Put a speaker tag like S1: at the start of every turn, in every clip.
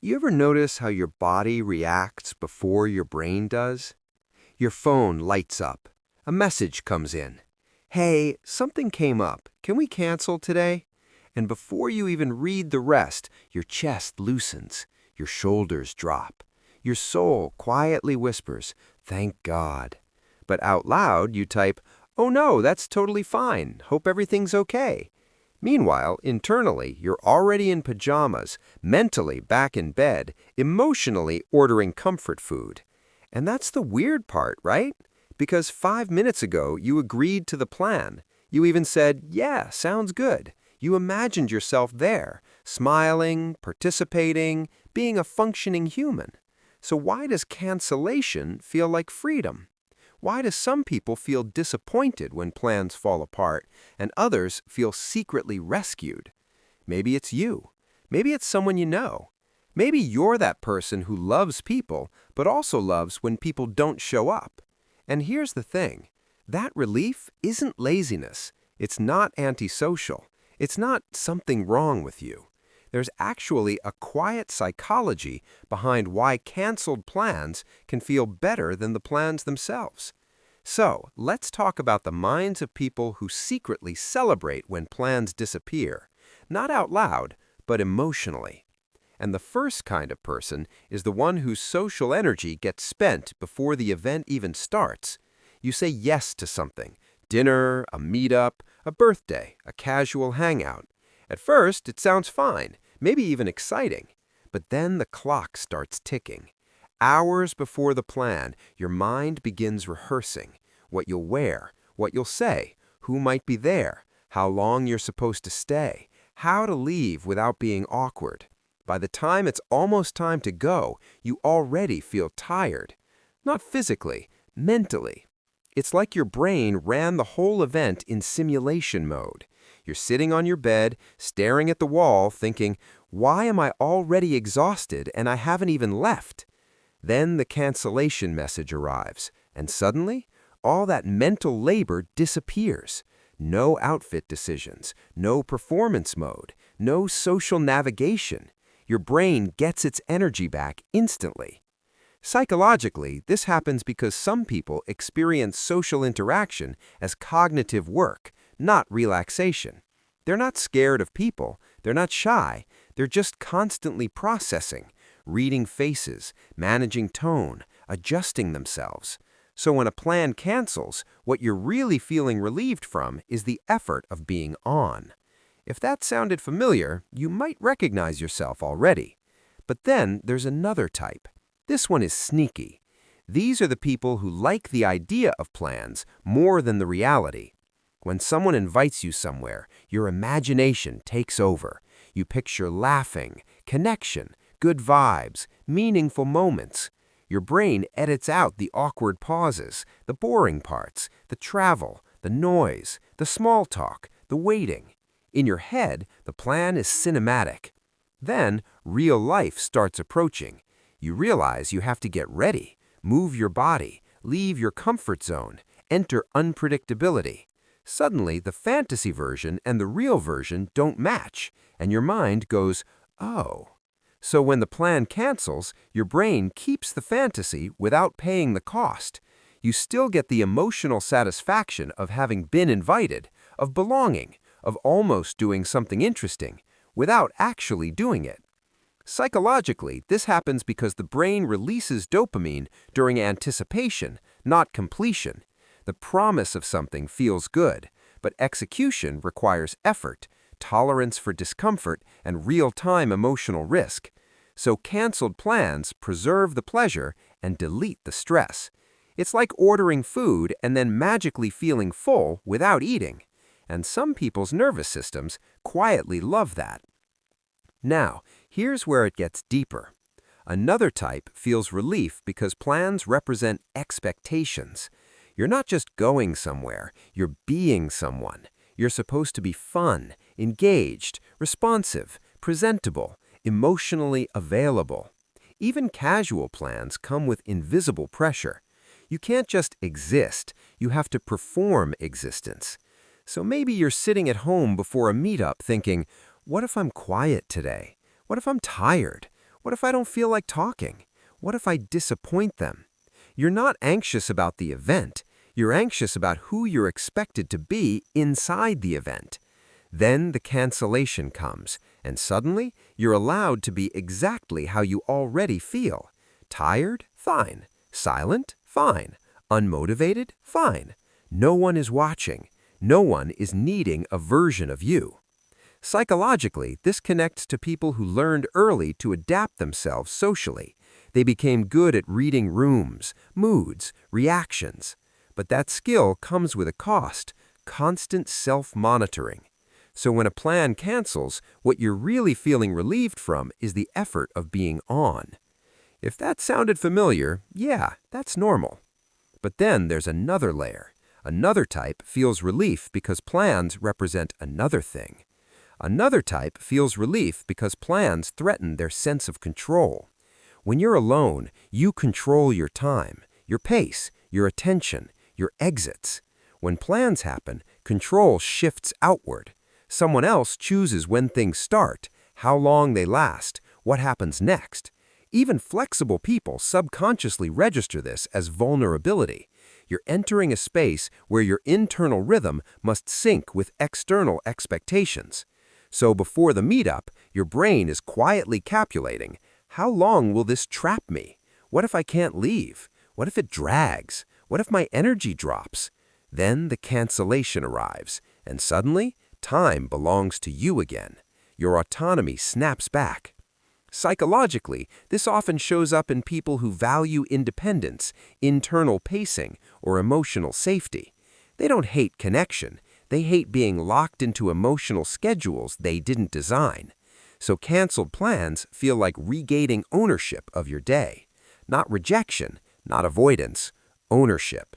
S1: You ever notice how your body reacts before your brain does? Your phone lights up. A message comes in. Hey, something came up. Can we cancel today? And before you even read the rest, your chest loosens. Your shoulders drop. Your soul quietly whispers, "Thank God." But out loud, you type, "Oh no, that's totally fine. Hope everything's okay." Meanwhile, internally, you're already in pajamas, mentally back in bed, emotionally ordering comfort food. And that's the weird part, right? Because 5 minutes ago, you agreed to the plan. You even said, "Yeah, sounds good." You imagined yourself there, smiling, participating, being a functioning human. So why does cancellation feel like freedom? Why do some people feel disappointed when plans fall apart and others feel secretly rescued? Maybe it's you. Maybe it's someone you know. Maybe you're that person who loves people but also loves when people don't show up. And here's the thing. That relief isn't laziness. It's not antisocial. It's not something wrong with you. There's actually a quiet psychology behind why canceled plans can feel better than the plans themselves. So, let's talk about the minds of people who secretly celebrate when plans disappear, not out loud, but emotionally. And the first kind of person is the one whose social energy gets spent before the event even starts. You say yes to something, dinner, a meetup, a birthday, a casual hangout. At first, it sounds fine, maybe even exciting. But then the clock starts ticking. Hours before the plan, your mind begins rehearsing what you'll wear, what you'll say, who might be there, how long you're supposed to stay, how to leave without being awkward. By the time it's almost time to go, you already feel tired. Not physically, mentally. It's like your brain ran the whole event in simulation mode. You're sitting on your bed, staring at the wall, thinking, "Why am I already exhausted and I haven't even left?" Then the cancellation message arrives, and suddenly, all that mental labor disappears. No outfit decisions, no performance mode, no social navigation. Your brain gets its energy back instantly. Psychologically, this happens because some people experience social interaction as cognitive work, not relaxation. They're not scared of people, they're not shy, they're just constantly processing, reading faces, managing tone, adjusting themselves. So when a plan cancels, what you're really feeling relieved from is the effort of being on. If that sounded familiar, you might recognize yourself already. But then there's another type. This one is sneaky. These are the people who like the idea of plans more than the reality. When someone invites you somewhere, your imagination takes over. You picture laughing, connection, good vibes, meaningful moments. Your brain edits out the awkward pauses, the boring parts, the travel, the noise, the small talk, the waiting. In your head, the plan is cinematic. Then, real life starts approaching. You realize you have to get ready, move your body, leave your comfort zone, enter unpredictability. Suddenly, the fantasy version and the real version don't match, and your mind goes, "Oh." So when the plan cancels, your brain keeps the fantasy without paying the cost. You still get the emotional satisfaction of having been invited, of belonging, of almost doing something interesting, without actually doing it. Psychologically, this happens because the brain releases dopamine during anticipation, not completion. The promise of something feels good, but execution requires effort, tolerance for discomfort, and real-time emotional risk. So canceled plans preserve the pleasure and delete the stress. It's like ordering food and then magically feeling full without eating. And some people's nervous systems quietly love that. Now, here's where it gets deeper. Another type feels relief because plans represent expectations. You're not just going somewhere, you're being someone. You're supposed to be fun, engaged, responsive, presentable, emotionally available. Even casual plans come with invisible pressure. You can't just exist, you have to perform existence. So maybe you're sitting at home before a meetup thinking, "What if I'm quiet today? What if I'm tired? What if I don't feel like talking? What if I disappoint them? You're not anxious about the event. You're anxious about who you're expected to be inside the event. Then the cancellation comes, and suddenly you're allowed to be exactly how you already feel. Tired? Fine. Silent? Fine. Unmotivated? Fine. No one is watching. No one is needing a version of you. Psychologically, this connects to people who learned early to adapt themselves socially. They became good at reading rooms, moods, reactions. But that skill comes with a cost, constant self-monitoring. So when a plan cancels, what you're really feeling relieved from is the effort of being on. If that sounded familiar, yeah, that's normal. But then there's another layer. Another type feels relief because plans represent another thing. Another type feels relief because plans threaten their sense of control. When you're alone, you control your time, your pace, your attention, your exits. When plans happen, control shifts outward. Someone else chooses when things start, how long they last, what happens next. Even flexible people subconsciously register this as vulnerability. You're entering a space where your internal rhythm must sync with external expectations. So before the meetup, your brain is quietly calculating, how long will this trap me? What if I can't leave? What if it drags? What if my energy drops? Then the cancellation arrives, and suddenly, time belongs to you again. Your autonomy snaps back. Psychologically, this often shows up in people who value independence, internal pacing, or emotional safety. They don't hate connection. They hate being locked into emotional schedules they didn't design. So canceled plans feel like regaining ownership of your day. Not rejection, not avoidance, ownership.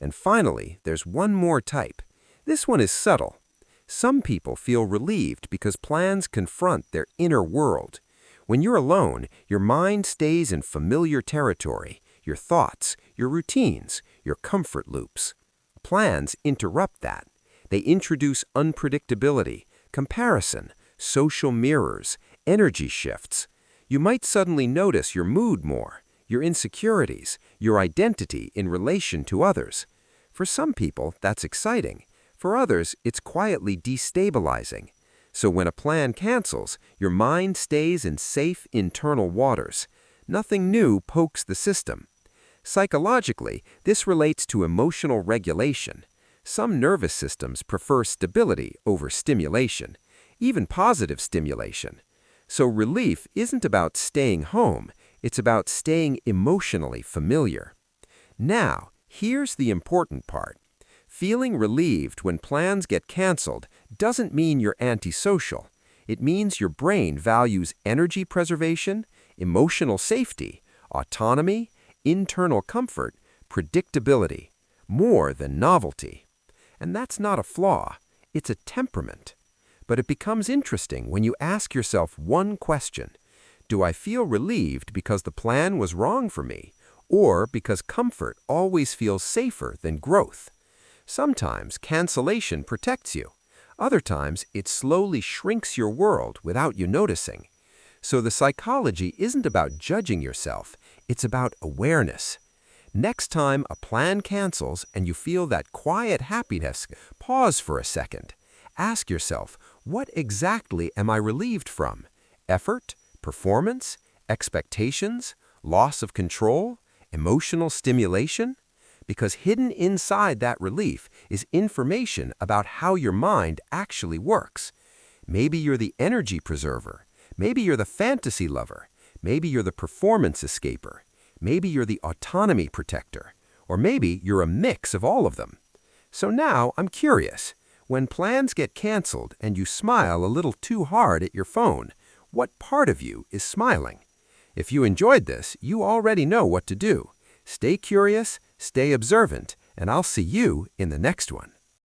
S1: And finally, there's one more type. This one is subtle. Some people feel relieved because plans confront their inner world. When you're alone, your mind stays in familiar territory, your thoughts, your routines, your comfort loops. Plans interrupt that. They introduce unpredictability, comparison, social mirrors, energy shifts. You might suddenly notice your mood more, your insecurities, your identity in relation to others. For some people, that's exciting. For others, it's quietly destabilizing. So when a plan cancels, your mind stays in safe internal waters. Nothing new pokes the system. Psychologically, this relates to emotional regulation. Some nervous systems prefer stability over stimulation, even positive stimulation. So relief isn't about staying home, it's about staying emotionally familiar. Now, here's the important part. Feeling relieved when plans get canceled doesn't mean you're antisocial. It means your brain values energy preservation, emotional safety, autonomy, internal comfort, predictability, more than novelty. And that's not a flaw, it's a temperament. But it becomes interesting when you ask yourself one question. Do I feel relieved because the plan was wrong for me, or because comfort always feels safer than growth? Sometimes cancellation protects you. Other times it slowly shrinks your world without you noticing. So the psychology isn't about judging yourself, it's about awareness. Next time a plan cancels and you feel that quiet happiness, pause for a second. Ask yourself, what exactly am I relieved from? Effort? Performance? Expectations? Loss of control? Emotional stimulation? Because hidden inside that relief is information about how your mind actually works. Maybe you're the energy preserver. Maybe you're the fantasy lover. Maybe you're the performance escaper. Maybe you're the autonomy protector. Or maybe you're a mix of all of them. So now I'm curious. When plans get canceled and you smile a little too hard at your phone, what part of you is smiling? If you enjoyed this, you already know what to do. Stay curious, stay observant, and I'll see you in the next one.